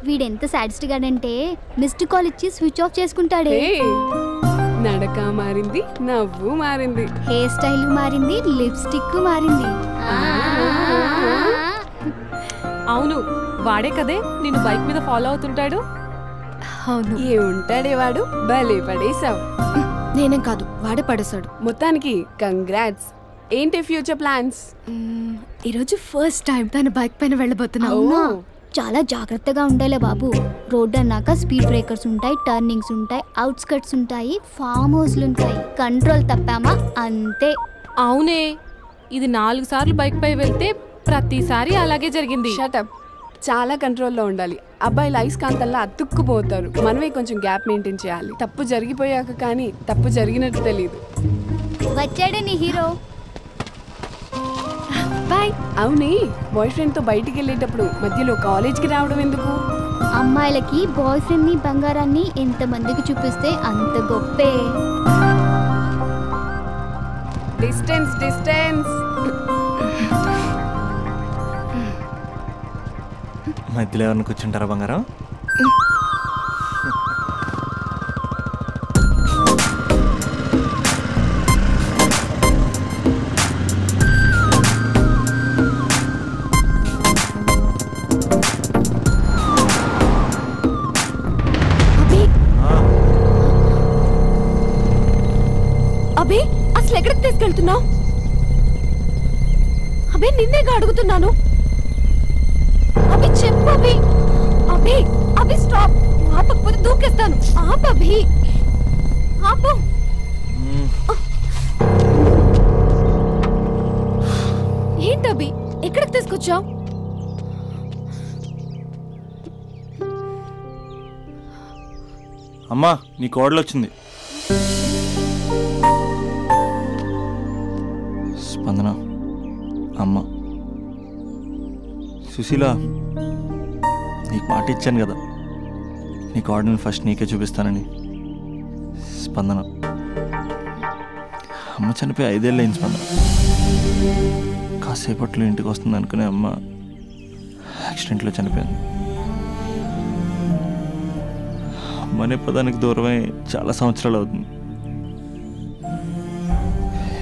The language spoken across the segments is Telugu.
వీడెంత సాడిస్ట్ గాడంటే మిస్డ్ కాల్ ఇచ్చి స్విచ్ ఆఫ్ చేసుకుంటాడే. నడక మారింది, నవ్వు మారింది, హెయిర్ స్టైల్ మారింది, లిప్స్టిక్ మారింది. అవును, వాడే కదే నిన్ను బైక్ మీద ఫాలో అవుతుంటాడు. అవును, ఏ ఉంటాడే వాడు, భలే పడేసావు. నేనేం కాదు, వాడే పడేశాడు. మొత్తానికి కంగ్రాట్స్. ఏంటి ఫ్యూచర్ ప్లాన్స్? ఈరోజు ఫస్ట్ టైం తన బైక్ పైన వెళ్ళబోతున్నావు. చాలా జాగ్రత్తగా ఉండాలి బాబు. రోడ్ అన్నాక స్పీడ్ బ్రేకర్స్ ఉంటాయి, టర్నింగ్స్ ఉంటాయి, అవుట్స్కట్స్ ఉంటాయి, ఫామ్ హౌస్లు ఉంటాయి. కంట్రోల్ తప్పామా అంతే. అవునే, ఇది 4 సార్లు బైక్ పై వెళ్తే ప్రతిసారి అలాగే జరిగింది. షటప్. చాలా కంట్రోల్లో ఉండాలి. అబ్బాయిలు అయస్కాంతల్లా అతుక్కుపోతారు. మనమే కొంచెం గ్యాప్ మెయింటైన్ చేయాలి. తప్పు జరిగిపోయాక కానీ తప్పు జరిగినట్టు తెలియదు. వచ్చాడే నీ హీరో. బాయ్. అవునే, బాయ్ ఫ్రెండ్తో బయటికి వెళ్ళేటప్పుడు మధ్యలో కాలేజ్కి రావడం ఎందుకు? అమ్మాయిలకి బాయ్ ఫ్రెండ్ ని బంగారాన్ని ఎంతమందికి చూపిస్తే అంత గొప్పే. Distance distance. మధ్యలో ఎవరిని కూర్చుంటారా బంగారం? అభి, అసలు ఎక్కడికి తీసుకెళ్తున్నావు? అభి, నిన్నేగా అడుగుతున్నాను. అభి చెప్పు. అభి అభి అభి స్టాప్. ఆపకపోతే దూకేస్తాను. ఆపు అభి, ఆపు. ఏంటి అభి, ఎక్కడికి తీసుకొచ్చావు? అమ్మా, నీ కోడలు వచ్చింది. స్పందన అమ్మ. సుశీల, నీకు మాట ఇచ్చాను కదా, నీ కోడల్ని ఫస్ట్ నీకే చూపిస్తానని. స్పందన, అమ్మ చనిపోయి 5 ఏళ్ళు అయింది స్పందన. కాసేపట్లో ఇంటికి వస్తుంది అనుకునే అమ్మ యాక్సిడెంట్లో చనిపోయింది. అమ్మ అనే పదానికి దూరమై చాలా సంవత్సరాలు అవుతుంది.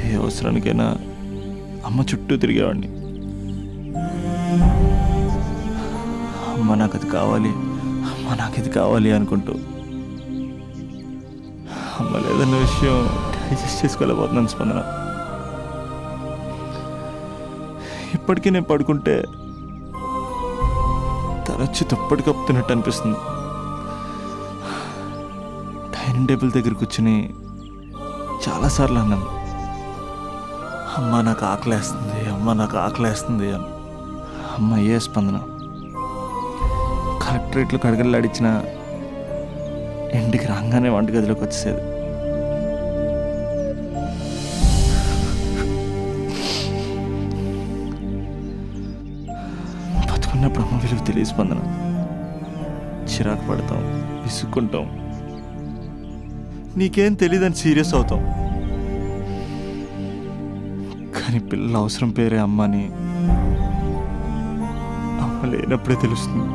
ఏ అవసరానికైనా అమ్మ చుట్టూ తిరిగేవాడిని. అమ్మ నాకు అది కావాలి, అమ్మ నాకు ఇది కావాలి అనుకుంటూ అమ్మ లేదన్న విషయం డైజెస్ట్ చేసుకోలేకపోతున్నాను స్పందన. ఇప్పటికీ నేను పడుకుంటే తలొచ్చి దుప్పటి కప్పుతున్నట్టు అనిపిస్తుంది. డైనింగ్ టేబుల్ దగ్గర కూర్చుని చాలాసార్లు అన్నాను, అమ్మ నాకు ఆకలేస్తుంది, అమ్మ నాకు ఆకలేస్తుంది అని. అమ్మ ఏ స్పందన. కలెక్టరేట్లో కడగలాడిచ్చిన ఇంటికి రాగానే వంటగదిలోకి వచ్చేది. బతుకున్నప్పుడు అమ్మ విలువ తెలియ స్పందన. చిరాకు పడతాం, విసుక్కుంటాం, నీకేం తెలియదని సీరియస్ అవుతాం. కానీ పిల్లల అవసరం పేరే అమ్మని అమ్మ లేనప్పుడే తెలుస్తుంది.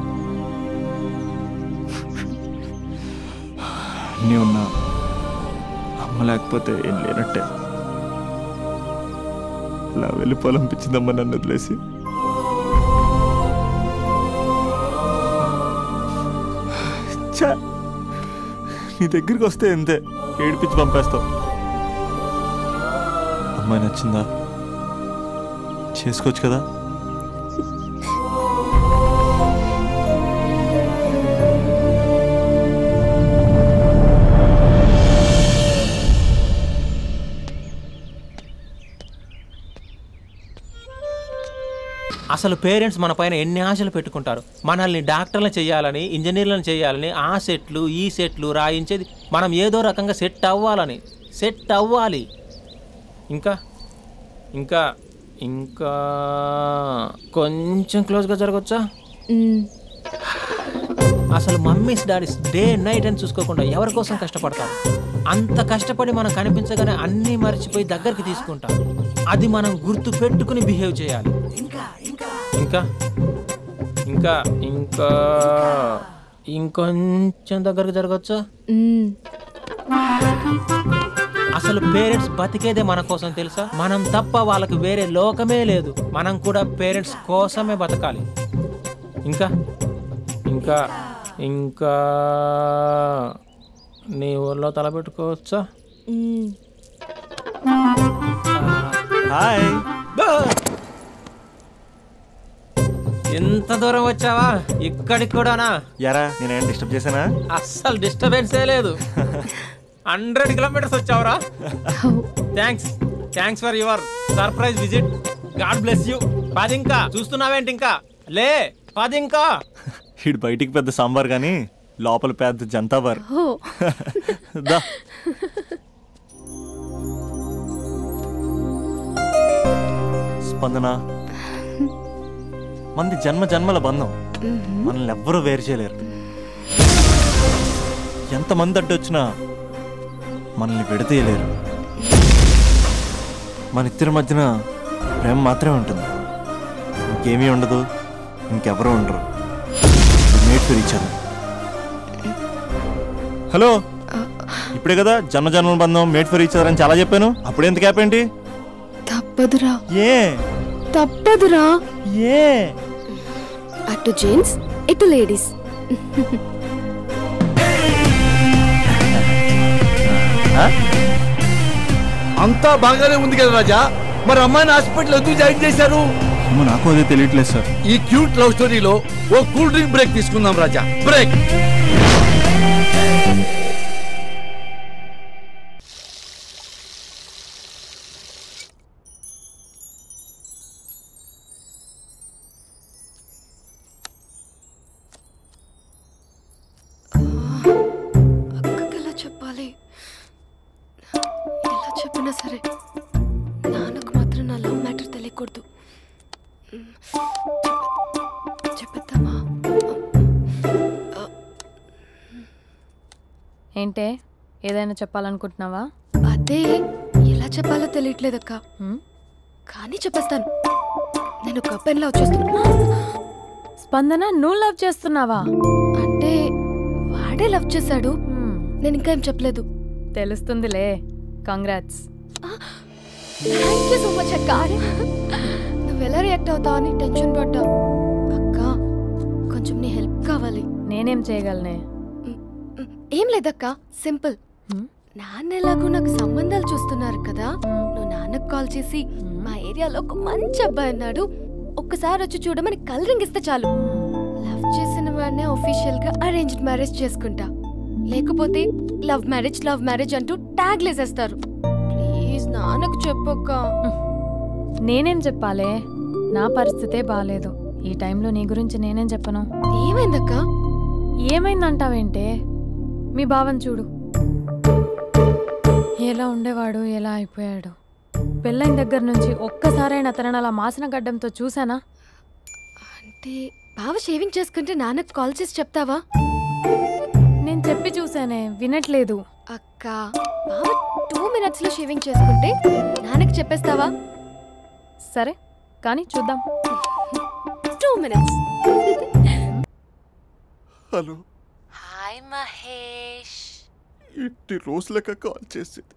అన్నీ ఉన్నా అమ్మ లేకపోతే ఏం లేనట్టే. ఇలా వెళ్ళిపోవాలనిపించిందమ్మ నన్ను వదిలేసి. నీ దగ్గరికి వస్తే ఎంతే ఏడిపించి పంపేస్తావు. అమ్మాయి నచ్చిందా? చేసుకోవచ్చు కదా. అసలు పేరెంట్స్ మన పైన ఎన్ని ఆశలు పెట్టుకుంటారు. మనల్ని డాక్టర్లను చేయాలని, ఇంజనీర్లను చేయాలని, ఆ సెట్లు ఈ సెట్లు రాయించేది మనం ఏదో రకంగా సెట్ అవ్వాలి. ఇంకా ఇంకా ఇంకా కొంచెం క్లోజ్గా జరగచ్చా? అసలు మమ్మీస్ డాడీస్ డే నైట్ అని చూసుకోకుండా ఎవరి కోసం కష్టపడతారు. అంత కష్టపడి మనం కనిపించగానే అన్నీ మర్చిపోయి దగ్గరికి తీసుకుంటాం. అది మనం గుర్తు పెట్టుకుని బిహేవ్ చేయాలి. ఇంకా ఇంకా ఇంకా ఇంకొంచెం దగ్గరకు జరగచ్చా? అసలు పేరెంట్స్ బతికేదే మన కోసం తెలుసా? మనం తప్ప వాళ్ళకి వేరే లోకమే లేదు. మనం కూడా పేరెంట్స్ కోసమే బతకాలి. ఇంకా ఇంకా ఇంకా నీ ఊర్లో తలపెట్టుకోవచ్చా? హాయ్. ఎంత దూరం వచ్చావా? ఇక్కడికి కూడానా? యారా నేనేం డిస్టర్బ్ చేశానా? అస్సలు డిస్టర్బెన్సే లేదు. 100 కిలోమీటర్స్ వచ్చావురా. Thanks for your surprise visit. God bless you. 10 ఇంకా చూస్తున్నావేంటి? ఇంకా లే 10 ఇంకా. ఇటు బయటికి పెద్ద సాంబార్ కానీ లోపల పెద్ద జంతాబార్. దా. స్పందన, మంది జన్మ జన్మల బంధం. మనల్ని ఎవ్వరూ వేరు చేయలేరు. ఎంతమంది అడ్డొచ్చినా మనల్ని విడతీయలేరు. మన ఇద్దరి మధ్యన ప్రేమ మాత్రమే ఉంటుంది. ఇంకేమీ ఉండదు, ఇంకెవరూ ఉండరు. Made for each other. Hello, ఇప్పుడే కదా జన్మ జన్మల బంధం, మేట్ ఫర్ ఈచ్ అదర్ అని చాలా చెప్పాను. అప్పుడే ఎంత గ్యాప్ ఏంటి? తప్పదురా. ఏ తప్పదురా? ఏ అటు జెంట్స్ ఇటు లేడీస్. అంతా బాగానే ఉంది కదా రాజా, మరి అమ్మాయిని హాస్పిటల్ ఎందుకు జాయిన్ చేశారు? నాకు అదే తెలియట్లేదు సార్. ఈ క్యూట్ లవ్ స్టోరీలో ఓ కూల్ డ్రింక్ బ్రేక్ తీసుకుందాం రాజా. బ్రేక్. అక్కకెలా చెప్పాలి? ఎలా చెప్పినా సరే నాన్నకు మాత్రం నా లవ్ మ్యాటర్ తెలియకూడదు. చెప్పేద్దామా? ఏంటే, ఏదైనా చెప్పాలనుకుంటున్నావా? అదే ఎలా చెప్పాలో తెలియట్లేదక్క. కానీ చెప్పేస్తాను. నేను ఒక అబ్బాయిని లవ్ చేస్తున్నా. స్పందన, నువ్వు లవ్ చేస్తున్నావా? అంటే వాడే లవ్ చేశాడు. నేను ఇంకా ఏం చెప్పలేదు. తెలుస్తుందిలే. Congrats. Thank you so much అక్క. నువ్వు ఎలా రియాక్ట్ అవుతావు అని టెన్షన్ పడ్డా. అక్క, కొంచెం నీ హెల్ప్ కావాలి. నేనేం చేయగలనే? ఏం లేదక్క, సింపుల్. నాన్న ఎలాగో నాకు సంబంధాలు చూస్తున్నారు కదా, నువ్వు నాన్నకు కాల్ చేసి మా ఏరియాలో ఒక మంచి అబ్బాయి అన్నాడు, ఒక్కసారి వచ్చి చూడమని కలరింగ్ ఇస్తే చాలు. లవ్ చేసిన వాడినే ఒఫీషియల్ గా అరేంజ్డ్ మ్యారేజ్ చేసుకుంటా. లేకపోతే లవ్ మ్యారేజ్ అంటూ ట్యాగ్ లేసేస్తారు. ప్లీజ్ నాన్నకు చెప్పక్క. నేనేం చెప్పాలే? నా పరిస్థితే బాలేదు. ఈ టైంలో నీ గురించి నేనేం చెప్పను. ఏమైందక్క? ఏమైందంటావేంటే? మీ భావం చూడు, ఎలా ఉండేవాడు, ఎలా అయిపోయాడు. పెళ్ళైన దగ్గర నుంచి ఒక్కసారైనా తనని అలా మాసిన గడ్డంతో చూసానా? అంటే బావ షేవింగ్ చేసుకుంటే నాన్నకు కాల్ చేసి చెప్తావా? నేను చెప్పి చూసానే, వినట్లేదు. అక్క, బావ 2 minutes లో షేవింగ్ చేసుకుంటే నాన్నకి చెప్పేస్తావా? సరే, కానీ చూద్దాం. 2 minutes. హలో. హాయ్ మహేష్. ఎన్ని రోజులక కాల్ చేసేది?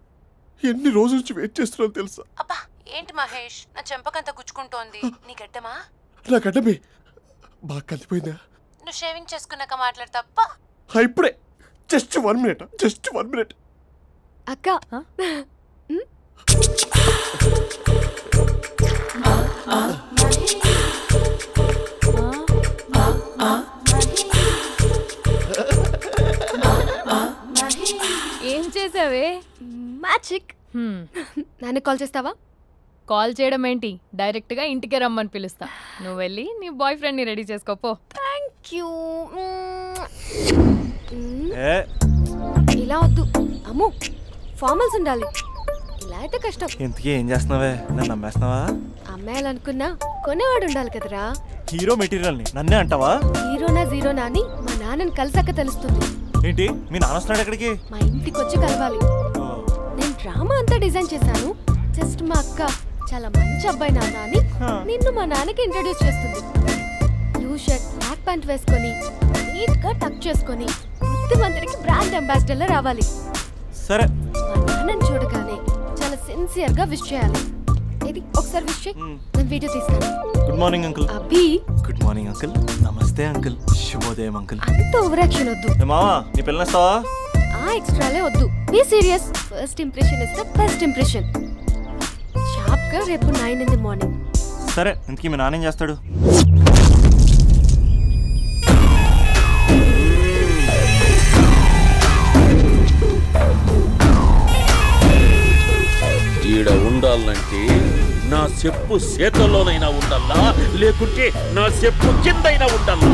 ఎన్ని రోజుల నుంచి వెయిట్ చేస్తున్నాను తెలుసా? అబ్బా, ఏంటి మహేష్, నా చెంపకంత గుచ్చుకుంటోంది. నీ గడ్డమా? నా గడ్డమే బాగా కలిపోయిందా? నువ్వు షేవింగ్ చేసుకున్నాక మాట్లాడు తప్ప. ఇప్పుడే జస్ట్ 1 minute. అక్క, ఏం చేసావే? మ్యాజిక్. నాన్న కాల్ చేస్తావా? కాల్ చేయడం ఏంటి, డైరెక్ట్ గా ఇంటికే రమ్మని పిలుస్తా. నువ్వు వెళ్ళి నీ బాయ్ ఫ్రెండ్ ని రెడీ చేసుకోపో. Thank you. ఇలా వద్దు అమ్ము, ఫార్మల్స్ ఉండాలి. ఇలా అయితే కష్టం. ఇంతకీ ఏం చేస్తున్నావే? నన్ను నమ్మేస్తున్నావా? అమ్మాయాలనుకున్నా కొనేవాడు ఉండాలి కదరా. హీరో మెటీరియల్ ని నన్నే అంటావా? హీరోనా జీరోనా అని మా నాన్నని కలిసాక తెలుస్తుంది. ఏంటి, మీ నాన్న వస్తున్నాడు ఎక్కడికి? మా ఇంటికి వచ్చి కలవాలి. నేను డ్రామా అంతా డిజైన్ చేశాను. జస్ట్ మా అక్క చాలా మంచి అబ్బాయి నాన్న అని నిన్ను మా నాన్నకి ఇంట్రడ్యూస్ చేస్తుంది. బ్లూ షర్ట్, బ్లాక్ ప్యాంట్ వేసుకొని నీట్ గా టక్ చేసుకొని బుద్ధిమంతుడికి బ్రాండ్ అంబాసిడర్ రావాలి. సరే. మా నాన్నని చూడగానే చాలా సిన్సియర్ గా విష్ చేయాలి. ఇది ఒకసారి విష్ చేయి, నేను వీడియో తీస్తాను. Good morning uncle. Abhi. Good morning uncle. Namaste uncle. శుభోదయం అంకుల్. అంత ఓవర్ యాక్షన్ వద్దు. మావా నీ పిల్లనేస్తావా? ఆ ఎక్స్ట్రాలే వద్దు. Be serious. First impression is the best impression. Sharp గా రేపు 9 in the morning. సరే, ఇంతకీ మీ నాన్న ఏం చేస్తాడు? ఈడ ఉండాలంటే నా చెప్పు చేతల్లోనైనా ఉండాలా, లేకుంటే నా చెప్పు కిందైనా ఉండాలా.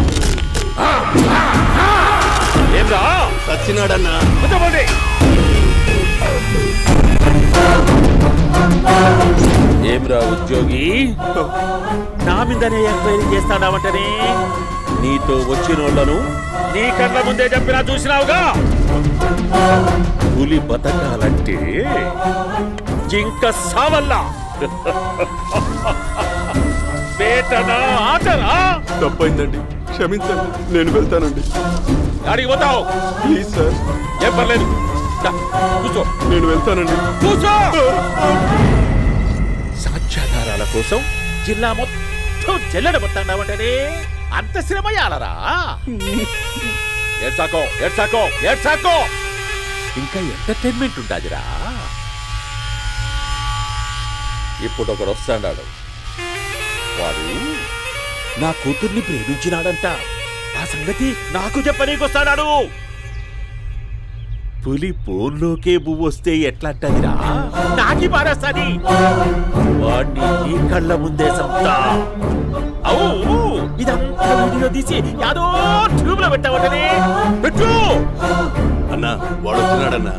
ఏమ్రా సచ్చినాడన్నా? ఏమ్రా ఉద్యోగి, నా మీదనే ఎంక్వైరీ చేస్తాడావంటనే? నీతో వచ్చిన వాళ్ళను నీ కళ్ళ ముందే చెప్పినా చూసినావుగా. పులి బతకాలంటే జింక సావల్లా. పేటనా ఆటరా? తప్పైందండి, క్షమించండి, నేను వెళ్తానండి. అడిగి పోతావు? Please sir. ఏం పర్లేదు, కూర్చో. నేను వెళ్తానండి. కూర్చో. సాక్ష్యాధారాల కోసం జిల్లా మొత్తం చెల్లడబట్టావంటనే అంత శ్రమయాలరా? ఏడ్సాకో ఏడ్సాకో ఏడ్సాకో, ఇంకా ఎంటర్టైన్మెంట్ ఉండాదిరా. ఇప్పుడు ఒకడు వస్తాడాడు, వాడు నా కూతుర్ని ప్రేమించినాడంట. ఆ సంగతి నాకు చెప్పనీకొస్తాడాడు. పులి పోన్లోకే పువ్వు వస్తే ఎట్లాంటదిరా? నాకి పారేస్తాది. వాడిని నీ కళ్ళ ముందే సంతా. అవు ఇదంతా వీడియో తీసి యాదో ట్యూబ్ లో పెట్టావటనే. పెట్టు అన్నా, వాడు వచ్చినాడన్నా.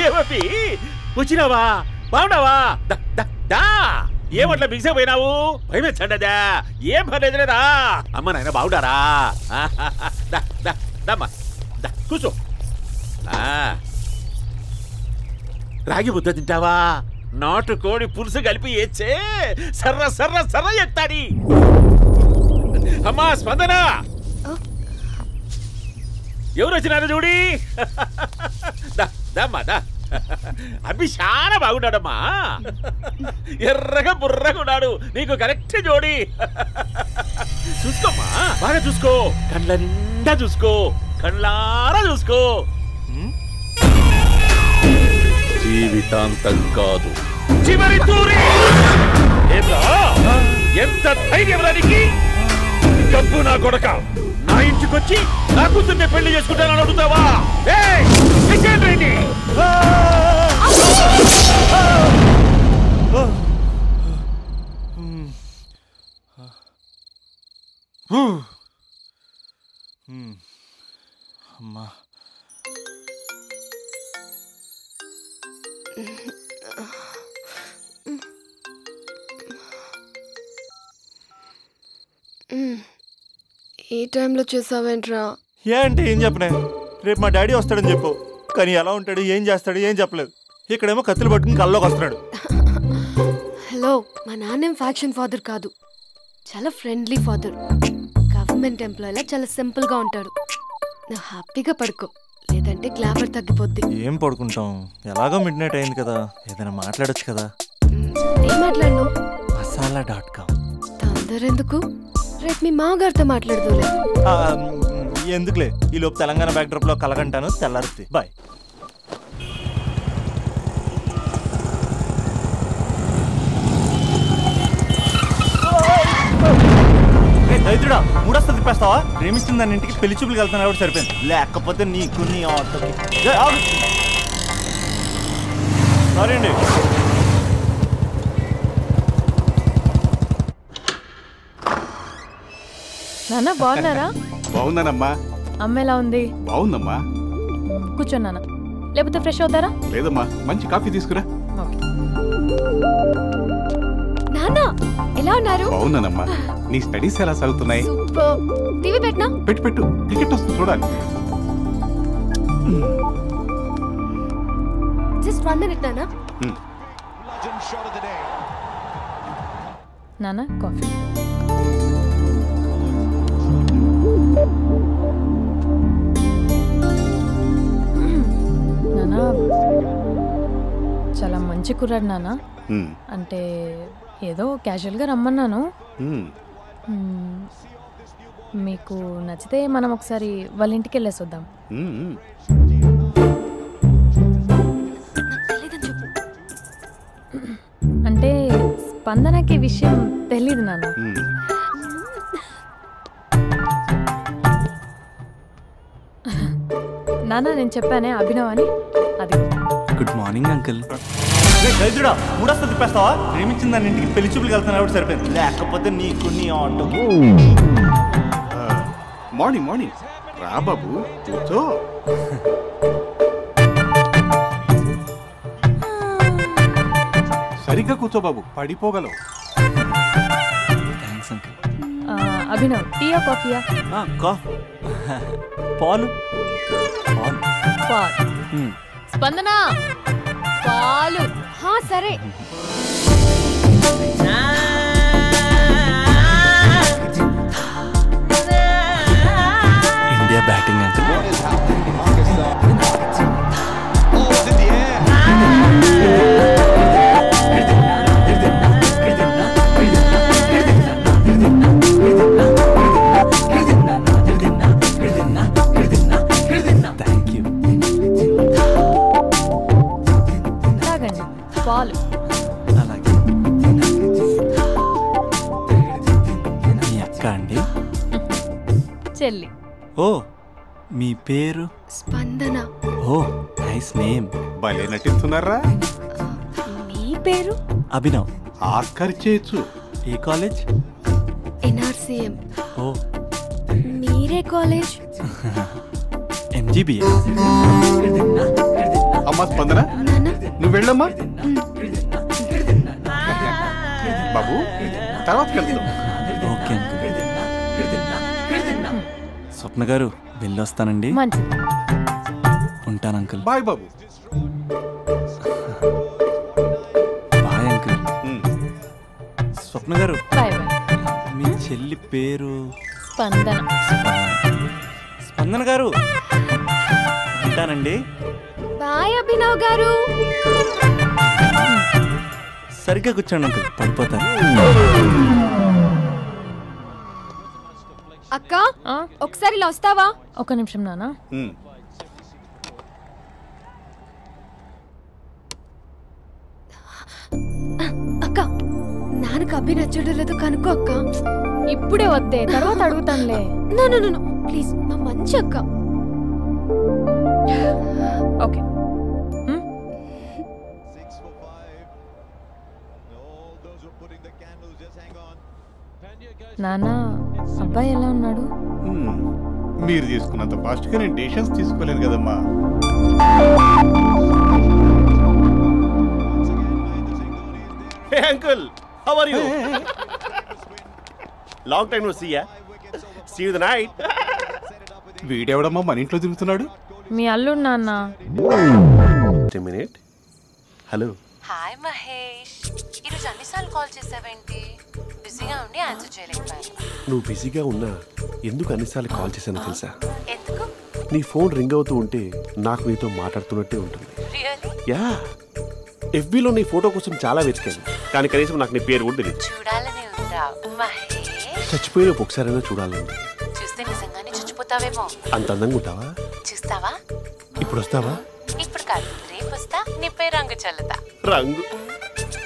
ఏమీ వచ్చినావా? బాగున్నావా? ఏమట్లా బిగిసే పోయినావు? భయమేచ్చండదా? ఏం పర్లేదులేదా? అమ్మ నాయన బాగుండారా? కూర్చో. రాగి ముద్ద తింటావా? నాటు కోడి పులుసు కలిపి ఏచ్చే సర్ర సర్ర సర్ర ఎత్తాడి. అమ్మా స్పందన, ఎవరు వచ్చినారు చూడి. అభి చాలా బాగున్నాడమ్మా. ఎర్రగా బుర్రగా ఉన్నాడు. నీకు కరెక్ట్ జోడి. చూసుకోమ్మా, బాగా చూసుకో. కళ్ళ నిండా చూసుకో, కళ్ళారా చూసుకో. జీవితాంతం కాదు, చివరి తూరి. ఎంత ధైర్యం రానికి? డబ్బు నా కొడక నా ఇంటికొచ్చి నా కూతుర్ని పెళ్లి చేసుకుంటానని అడుగుతావా? అమ్మా, ఈ టైంలో చేసావేంట్రా? ఏ అంటే ఏం చెప్పనే? రేపు మా డాడీ వస్తాడని చెప్పు, కానీ ఎలా ఉంటాడు, ఏం చేస్తాడు ఏం చెప్పలేదు. ఇక్కడేమో కత్తులు పట్టుకుని కల్లోకి వస్తున్నాడు. హలో, మా నాన్నేం ఫ్యాక్షన్ ఫాదర్ కాదు, చాలా ఫ్రెండ్లీ ఫాదర్. గవర్నమెంట్ ఎంప్లాయీలా చాలా సింపుల్ గా ఉంటాడు. నువ్వు హ్యాపీగా పడుకో, లేదంటే గ్లామర్ తగ్గిపోద్ది. ఏం పడుకుంటాం, ఎలాగో మిడ్ నైట్ అయింది కదా, ఏదైనా మాట్లాడొచ్చు కదా. ఏం మాట్లాడను? masala.com. తొందర ఎందుకు? రేపు మీ మామగారితో మాట్లాడదులే. ఎందుకులే, ఈ లోపు తెలంగాణ బ్యాక్డ్రాప్ లో కలగంటాను. తెల్లారుతుంది. బాయ్. దైత్రుడా, మూడొస్తా తిప్పేస్తావా? ప్రేమిస్తుంది దాని ఇంటికి పెళ్లి చూపులు వెళ్తాను కాబట్టి సరిపోయింది, లేకపోతే నీకు నీ ఆటోకి. సారీ అండి. నాన్న బాగున్నారా? బాగున్నానమ్మా. అమ్మ ఎలా ఉంది? బాగుందమ్మా. కూర్చోన్నానా, లేకపోతే ఫ్రెష్ అవుతారా? లేదమ్మా, మంచి కాఫీ తీసుకురా. ఓకే. ఎలా ఉన్నారు? బాగున్నానమ్మా. నీ స్టడీస్ ఎలా సాగుతున్నాయి? సూపర్. టీవీ పెట్టనా? పెట్టు క్రికెట్ వస్తుంది చూడాలి. జస్ట్ 1 minute నానా. నానా కాఫీ. నానా చాలా మంచి కుర్రాడు నానా. అంటే ఏదో క్యాజువల్గా రమ్మన్నాను. మీకు నచ్చితే మనం ఒకసారి వాళ్ళ ఇంటికి వెళ్ళేసి వద్దాం. అంటే స్పందనకి విషయం తెలీదు నాన్న. నాన్న నేను చెప్పానే అభినవ్ అని, అది. Good morning uncle. గైజుడా మూడొస్తా తిప్పేస్తావా? ప్రేమించిన దాని ఇంటికి పెళ్లి చూపులు వెళ్తాను కాబట్టి సరిపోయింది, లేకపోతే నీకు నీ ఆటో. మార్నింగ్ రా బాబు, కూర్చో. సరిగ్గా కూర్చో బాబు, పడిపోగలవు. Thanks uncle. అభినవ్ టీయా కాఫీయా? పాలు. స్పందన పాలు. సరే. India batting uncle. పాలు. అలాగే. మీ అక్క అండి? చెల్లి. ఓ, మీ పేరు? స్పందన. ఓ, నైస్ నేమ్. భలే నటిస్తున్నారా. మీ పేరు? అభినవ్. ఆస్కర్ చేయొచ్చు. ఏ కాలేజ్? NRCM. ఓ, మీరే కాలేజ్? MGBA. అమ్మా స్పందన, నువ్వు వెళ్ళమ్మా. బాబు తర్వాత వెళ్తాం. Okay uncle. స్వప్న గారు వెళ్ళొస్తానండి. ఉంటాను అంకుల్. బాయ్ బాబు. Bye uncle. Swapna garu, bye. మీ చెల్లి పేరు? స్పందన. స్పందన గారు ఉంటానండి. బాయ్ అభినవ్ గారు. సరిగ్గా కూర్చోండి అంకుల్, పడిపోతారు. అక్క ఒకసారి ఇలా వస్తావా? ఒక నిమిషం నానా. అక్క నాన్నకు అభి నచ్చడం లేదో కనుక్కో అక్క. ఇప్పుడే వద్దే, తర్వాత అడుగుతానులే. నో ప్లీజ్, నా మంచి అక్క. ఓకే. నాన్న అబ్బాయి ఎలా ఉన్నాడు? మీరు తీసుకున్నంత ఫాస్ట్ గా నేను డెసిషన్స్ తీసుకోలేదు కదమ్మా. Hey uncle, how are you? Long time no see ya. See you the night. వీడెవడమ్మా మన ఇంట్లో తిరుగుతున్నాడు? మీ అల్లుడు నాన్న. మినిట్. హలో. హాయ్ మహేష్, ఈరోజు అన్నిసార్లు కాల్ చేసావేంటి? బిజీగా ఉండి ఆన్సర్ చేయలేకపోయాను. నువ్వు బిజీగా ఉన్నా ఎందుకు అన్నిసార్లు కాల్ చేశానో తెలుసా? ఎందుకు? నీ ఫోన్ రింగ్ అవుతూ ఉంటే నాకు నీతో మాట్లాడుతున్నట్టే ఉంటుంది. రియల్లీ? యా. FBలో నీ ఫోటో కోసం చాలా వెతికాను, కానీ కనీసం నాకు నీ పేరు కూడా తెలియదు. చూడాలని ఉందా మహేష్? చచ్చిపోయిన ఒకసారైనా చూడాలండి. చూస్తే నిజంగానే చచ్చిపోతావేమో. అంత అందంగా ఉంటావా? చూస్తావా? ఇప్పుడు వస్తావా? ఇప్పుడు కాదు, రేపు వస్తా. నీపై రంగు చల్లుతా. రంగు?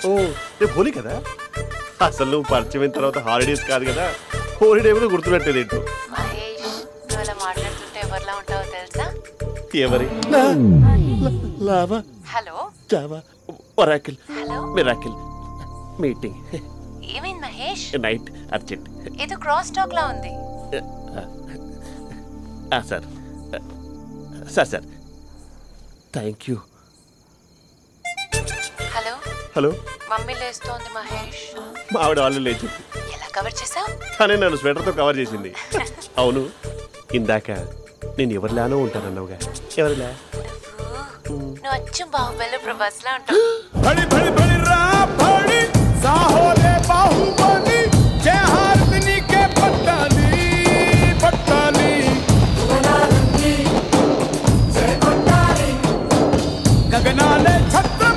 ఓ, రేపు హోలీ కదా. అసలు నువ్వు పరిచయం తర్వాత హాలిడేస్ కాదు కదా, హోలిడే కూడా గుర్తుపెట్టేదేంటో. మహేష్, నువ్వు అలా మాట్లాడుతుంటే ఎవరిలా ఉంటావో తెలుసా? ఎవరి? Lava? Hello. Java? Oracle? Hello. Miracle? Meeting? ఏమైంది మహేష్? Night urgent. ఏదో క్రాస్ టాక్ లా ఉంది. Sir thank you. Hello. Hello mummy లేస్తోంది మహేష్. మా ఆవిడ వాళ్ళు లేచి ఎలా కవర్ చేసావు? తనే నన్ను స్వెటర్తో కవర్ చేసింది. అవును, ఇందాక నేను ఎవరిలానో ఉంటానన్నావుగా, ఎవరిలా? నువ్వు అచ్చం బాహుబలి ప్రభాస్ లా ఉంటావు. గగనాలే ఛత్రం